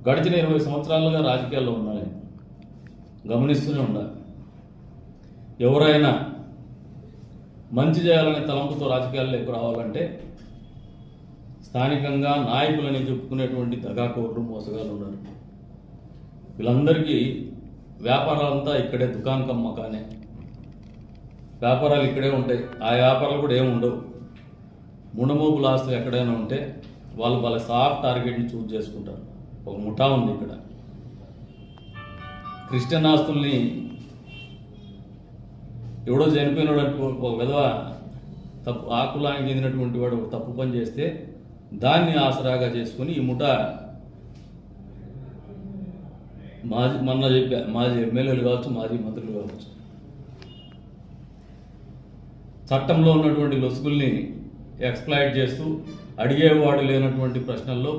గడిచిన 20 సంవత్సరాలుగా రాజకీయాల్లో ఉన్నాయి, గమనిస్తూనే ఉండాలి. ఎవరైనా మంచి చేయాలనే తలంపుతో రాజకీయాల్లోకి రావాలంటే స్థానికంగా నాయకులని చెప్పుకునేటువంటి దగాకోరులు, మోసగాళ్ళు ఉన్నారు. వీళ్ళందరికీ వ్యాపారాలంతా ఇక్కడే, దుకాన్ కమ్మకానే వ్యాపారాలు ఇక్కడే ఉంటాయి. ఆ వ్యాపారాలు కూడా ఏమి ఉండవు. ముండమోపుల ఆస్తులు ఎక్కడైనా ఉంటే వాళ్ళు వాళ్ళ సాఫ్ట్ టార్గెట్ని చూజ్ చేసుకుంటారు. ఒక ముఠా ఉంది ఇక్కడ. క్రిస్టియన్ ఆస్తుల్ని ఎవడో చనిపోయినాడు ఒక విధవ తప్పు ఆ కులానికి చెందినటువంటి వాడు ఒక తప్పు పని చేస్తే దాన్ని ఆసరాగా చేసుకుని ఈ ముఠా మొన్న చెప్పా, మాజీ ఎమ్మెల్యేలు కావచ్చు, మాజీ మంత్రులు కావచ్చు, చట్టంలో ఉన్నటువంటి లొసుగుల్ని ఎక్స్ప్లాయిట్ చేస్తూ అడిగేవాడు లేనటువంటి ప్రశ్నల్లో